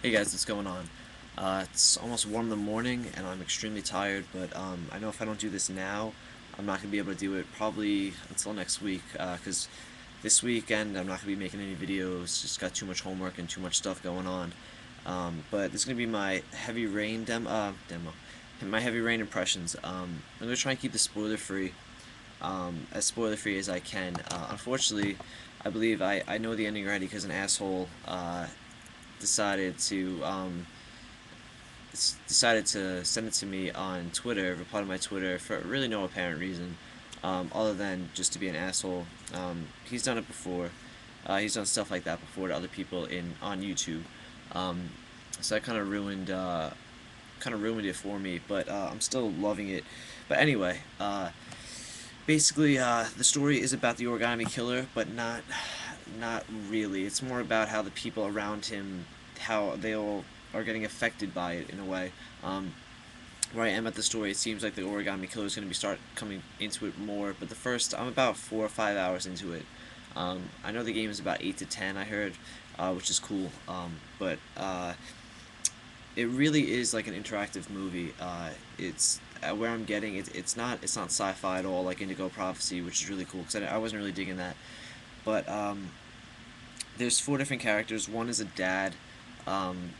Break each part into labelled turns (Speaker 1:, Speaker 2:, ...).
Speaker 1: Hey guys, what's going on? It's almost 1 in the morning and I'm extremely tired, but I know if I don't do this now, I'm not going to be able to do it probably until next week, because this weekend I'm not going to be making any videos, just got too much homework and too much stuff going on. But this is going to be my heavy rain demo, my heavy rain impressions. I'm going to try and keep this as spoiler free as I can. Unfortunately, I believe I know the ending already because an asshole decided to decided to send it to me on Twitter, reply to my Twitter for really no apparent reason, other than just to be an asshole. He's done it before. He's done stuff like that before to other people on YouTube. Um, so that kind of ruined it for me. But I'm still loving it. But anyway, basically, the story is about the origami killer, but not really. It's more about how the people around him, how they all are getting affected by it in a way. Um, where I am at the story, it seems like the origami killer is going to be start coming into it more. But I'm about 4 or 5 hours into it. I know the game is about 8 to 10. I heard, which is cool. But it really is like an interactive movie. It's where I'm getting it. It's not sci-fi at all, like Indigo Prophecy, which is really cool because I wasn't really digging that. But there's four different characters. One is a dad. Um,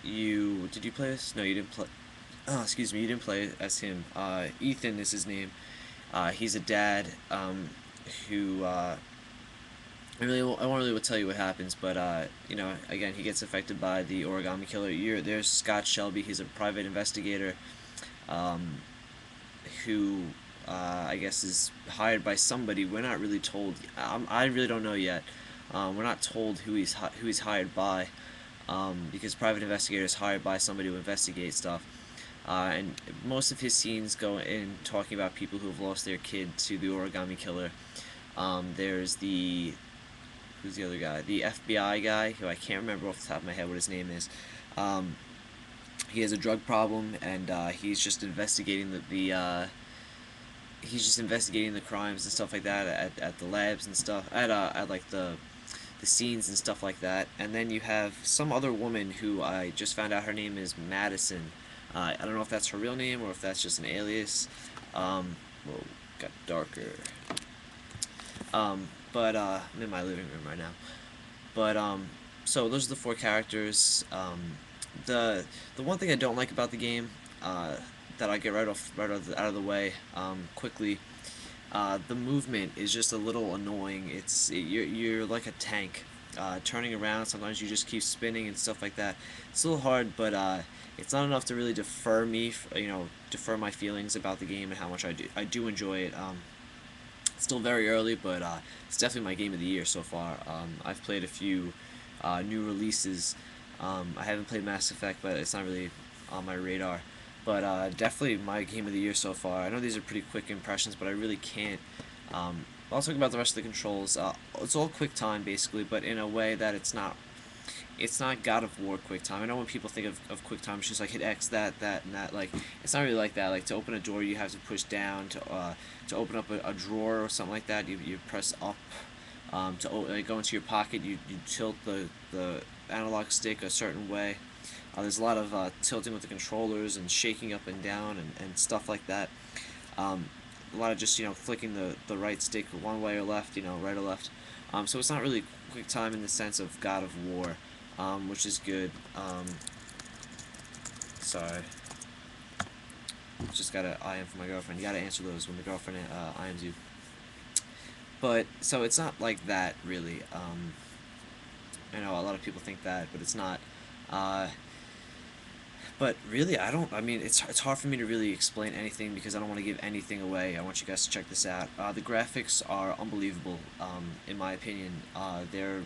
Speaker 1: you did you play this? No, you didn't play. Oh, excuse me, you didn't play as him. Ethan is his name. He's a dad who I won't really tell you what happens, but again, he gets affected by the origami killer. There's Scott Shelby. He's a private investigator, um, who I guess is hired by somebody. We're not really told. I really don't know yet. We're not told who he's hired by, because private investigator is hired by somebody to investigate stuff. And most of his scenes go in talking about people who have lost their kid to the origami killer. There's the who's the other guy? The FBI guy, who I can't remember off the top of my head what his name is. Um, he has a drug problem, and he's just investigating the crimes and stuff like that at the labs and stuff at like the scenes and stuff like that. And then you have some other woman who I just found out her name is Madison. I don't know if that's her real name or if that's just an alias. Whoa, got darker. But I'm in my living room right now. But so those are the four characters. The one thing I don't like about the game, that I get out of the way quickly. The movement is just a little annoying. You're like a tank, turning around. Sometimes you just keep spinning and stuff like that. It's a little hard, but it's not enough to really defer my feelings about the game and how much I do enjoy it. It's still very early, but it's definitely my game of the year so far. I've played a few new releases. I haven't played Mass Effect, but it's not really on my radar. But definitely my game of the year so far. I know these are pretty quick impressions, but I really can't. I'll talk about the rest of the controls. It's all quick time basically, but in a way that it's not God of War quick time. I know when people think of quick time, it's just like hit X, that, and that. Like, it's not really like that. Like, to open a door, you have to push down. To open up a drawer or something like that, you press up. Go into your pocket, you tilt the analog stick a certain way. There's a lot of tilting with the controllers and shaking up and down and stuff like that. Um, a lot of just flicking the right stick one way or left, right or left. So it's not really quick time in the sense of God of War, which is good. Sorry, just got an IM from my girlfriend. You gotta answer those when the girlfriend IMs you. But so it's not like that really. I know a lot of people think that, but it's not. Uh, But really, I don't. I mean, it's hard for me to really explain anything because I don't want to give anything away. I want you guys to check this out. The graphics are unbelievable, in my opinion. They're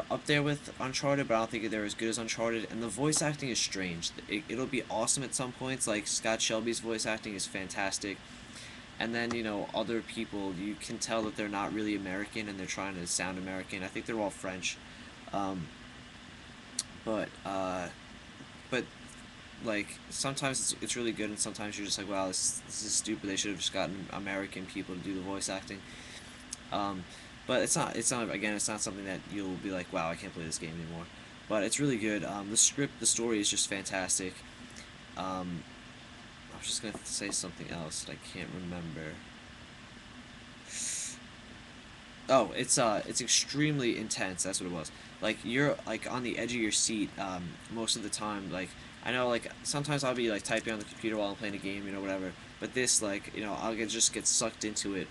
Speaker 1: up there with Uncharted, but I don't think they're as good as Uncharted. And the voice acting is strange. It'll be awesome at some points. Like Scott Shelby's voice acting is fantastic, and then other people, you can tell that they're not really American and they're trying to sound American. I think they're all French, um, but uh, but like sometimes it's really good and sometimes you're just like, wow, this is stupid. They should have just gotten American people to do the voice acting. um, but it's not something that you'll be like, wow, I can't play this game anymore. but it's really good. The script, the story is just fantastic. Um, I was just gonna say something else that I can't remember. Oh, it's extremely intense. That's what it was. Like you're like on the edge of your seat most of the time. Like I know, like sometimes I'll be like typing on the computer while I'm playing a game, whatever. But this, like, I'll just get sucked into it,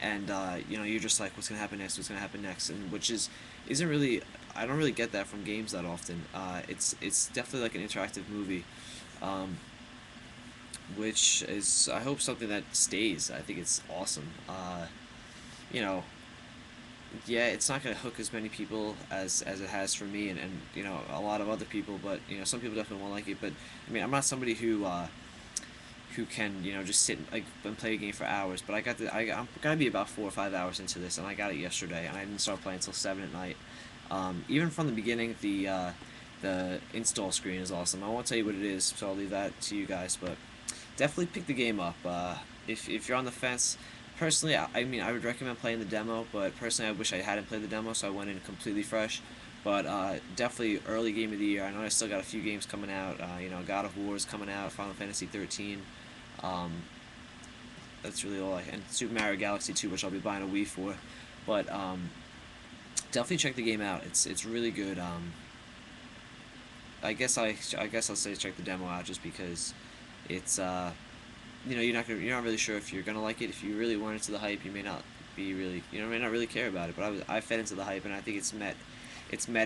Speaker 1: and you're just like, what's gonna happen next? What's gonna happen next? And which isn't really. I don't really get that from games that often. It's definitely like an interactive movie, um, which is, I hope, something that stays. I think it's awesome. You know, yeah, it's not going to hook as many people as it has for me, and a lot of other people, but some people definitely won't like it. But I mean, I'm not somebody who can just sit like and play a game for hours. But I'm gonna be about 4 or 5 hours into this, and I got it yesterday, and I didn't start playing until 7 at night. Even from the beginning, the install screen is awesome. I won't tell you what it is, so I'll leave that to you guys. But definitely pick the game up. If you're on the fence, personally, I mean, I would recommend playing the demo, but personally, I wish I hadn't played the demo, so I went in completely fresh. But definitely early game of the year. I know I still got a few games coming out. God of War is coming out, Final Fantasy 13. Um, that's really all. And Super Mario Galaxy 2, which I'll be buying a Wii for. But definitely check the game out. It's really good. I guess I'll say check the demo out just because it's you're not really sure if you're gonna like it. If you really weren't into the hype, you may not be really may not really care about it. But I fed into the hype, and I think it's met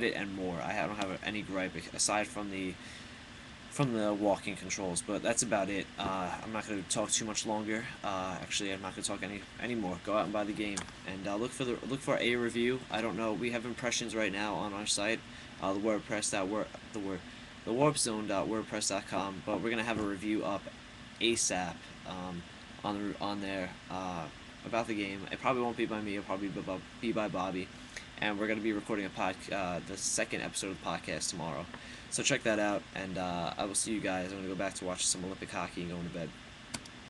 Speaker 1: it and more. I don't have any gripe aside from the walking controls, but that's about it. I'm not going to talk too much longer. Actually, I'm not going to talk anymore. Go out and buy the game, and look for a review. I don't know. We have impressions right now on our site, the WordPress the warpzone.wordpress.com. But we're gonna have a review up ASAP on there about the game. It probably won't be by me. It'll probably be by Bobby, and we're gonna be recording the second episode of the podcast tomorrow. So check that out, and I will see you guys. I'm gonna go back to watch some Olympic hockey and going to bed.